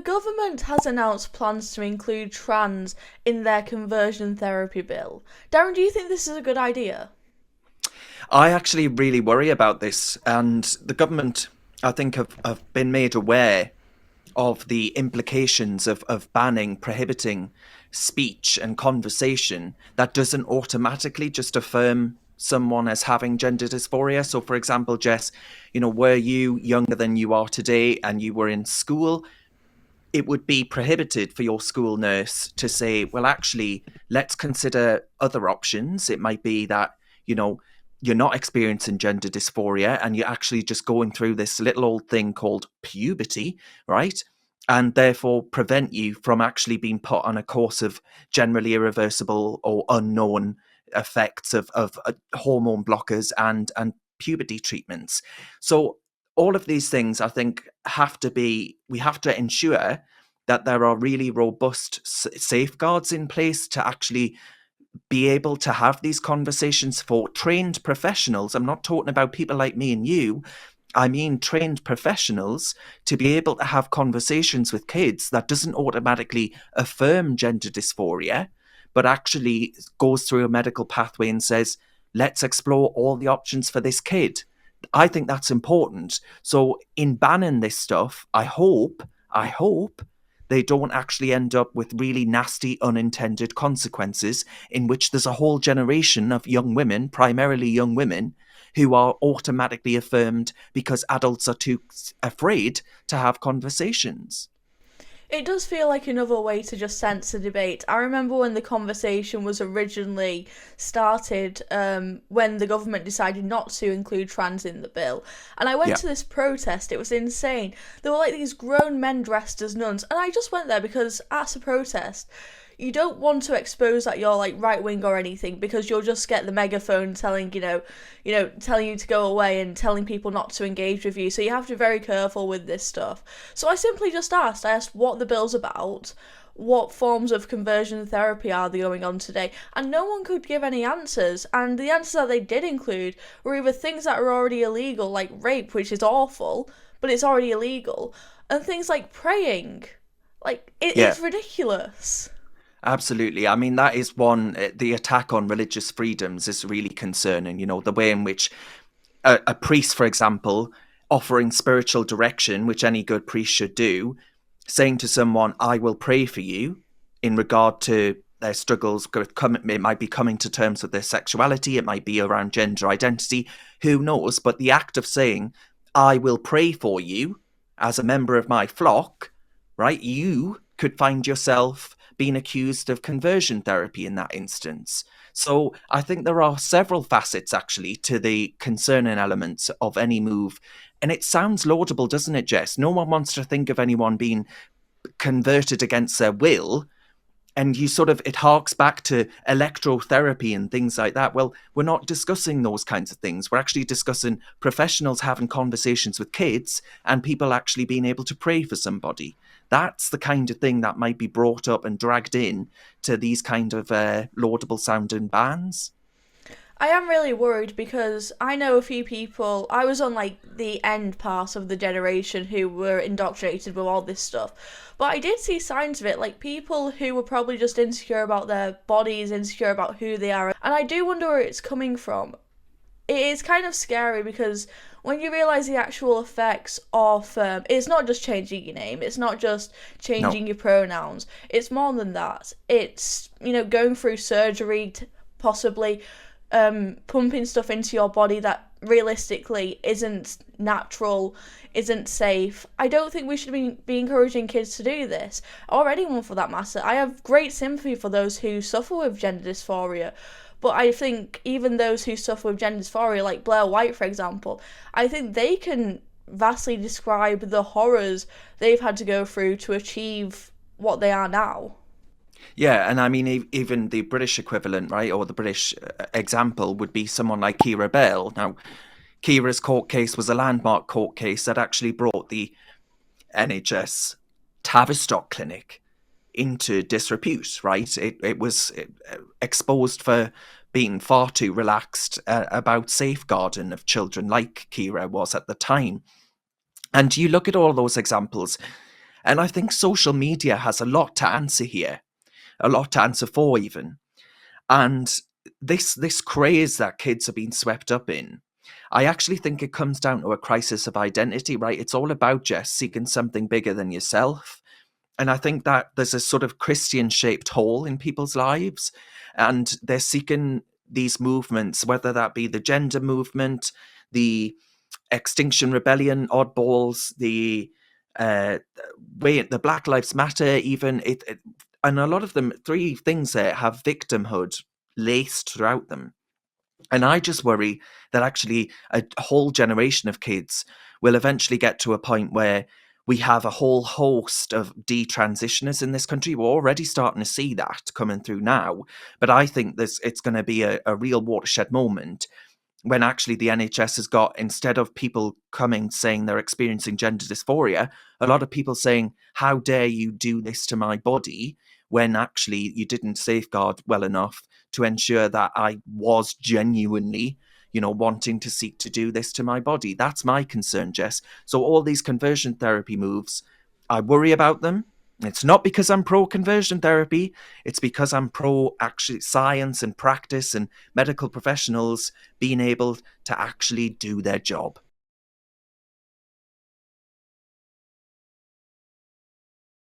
government has announced plans to include trans in their conversion therapy bill. Darren, do you think this is a good idea? I actually really worry about this, and the government, I think, have been made aware of the implications of banning, prohibiting speech and conversation that doesn't automatically just affirm someone as having gender dysphoria. So, for example, Jess, were you younger than you are today and you were in school, it would be prohibited for your school nurse to say, well, actually, let's consider other options. It might be that, you're not experiencing gender dysphoria and you're actually just going through this little old thing called puberty, right? And therefore prevent you from actually being put on a course of generally irreversible or unknown effects of hormone blockers and puberty treatments. So all of these things, I think, we have to ensure that there are really robust safeguards in place to actually be able to have these conversations for trained professionals. I'm not talking about people like me and you. I mean trained professionals to be able to have conversations with kids that doesn't automatically affirm gender dysphoria, but actually goes through a medical pathway and says, let's explore all the options for this kid. I think that's important. So in banning this stuff, I hope they don't actually end up with really nasty unintended consequences in which there's a whole generation of young women, primarily young women, who are automatically affirmed because adults are too afraid to have conversations. It does feel like another way to just censor debate. I remember when the conversation was originally started, when the government decided not to include trans in the bill. And I went Yeah. to this protest, it was insane. There were like these grown men dressed as nuns, and I just went there because at a protest, you don't want to expose that you're like right wing or anything because you'll just get the megaphone telling telling you to go away and telling people not to engage with you. So you have to be very careful with this stuff. So I simply just asked. I asked what the bill's about, what forms of conversion therapy are they going on today, and no one could give any answers. And the answers that they did include were either things that are already illegal, like rape, which is awful, but it's already illegal, and things like praying. Like Yeah. it's ridiculous. Absolutely. I mean, that is one, the attack on religious freedoms is really concerning. The way in which a priest, for example, offering spiritual direction, which any good priest should do, saying to someone, I will pray for you in regard to their struggles. It might be coming to terms with their sexuality, it might be around gender identity, who knows? But the act of saying, I will pray for you as a member of my flock, right? You could find yourself being accused of conversion therapy in that instance. So I think there are several facets actually to the concerning elements of any move. And it sounds laudable, doesn't it, Jess? No one wants to think of anyone being converted against their will. And it harks back to electrotherapy and things like that. Well, we're not discussing those kinds of things. We're actually discussing professionals having conversations with kids and people actually being able to pray for somebody. That's the kind of thing that might be brought up and dragged in to these kind of laudable sounding bans. I am really worried because I know a few people. I was on like the end part of the generation who were indoctrinated with all this stuff. But I did see signs of it, like people who were probably just insecure about their bodies, insecure about who they are. And I do wonder where it's coming from. It is kind of scary because when you realise the actual effects of, it's not just changing your name, it's not just No. changing your pronouns, it's more than that. It's, going through surgery, possibly pumping stuff into your body that realistically isn't natural, isn't safe. I don't think we should be encouraging kids to do this, or anyone for that matter. I have great sympathy for those who suffer with gender dysphoria, but I think even those who suffer with gender dysphoria, like Blair White, for example, I think they can vastly describe the horrors they've had to go through to achieve what they are now. Yeah, and I mean, even the British equivalent, right, or the British example would be someone like Kira Bell. Now, Kira's court case was a landmark court case that actually brought the NHS Tavistock Clinic into disrepute, right? It was exposed for being far too relaxed about safeguarding of children, like Kira was at the time. And you look at all those examples, And I think social media has a lot to answer here, a lot to answer for even. And this craze that kids are being swept up in, I actually think it comes down to a crisis of identity, right? It's all about just seeking something bigger than yourself. And I think that there's a sort of Christian shaped hole in people's lives, and they're seeking these movements, whether that be the gender movement, the Extinction Rebellion oddballs, the uh, the Black Lives Matter, even and a lot of them, three things there have victimhood laced throughout them. And I just worry that actually a whole generation of kids will eventually get to a point where we have a whole host of detransitioners in this country. We're already starting to see that coming through now. But I think it's going to be a real watershed moment when actually the NHS has got, instead of people coming saying they're experiencing gender dysphoria, a lot of people saying, how dare you do this to my body, when actually you didn't safeguard well enough to ensure that I was genuinely, wanting to seek to do this to my body. That's my concern, Jess. So all these conversion therapy moves, I worry about them. It's not because I'm pro conversion therapy. It's because I'm pro actually science and practice and medical professionals being able to actually do their job.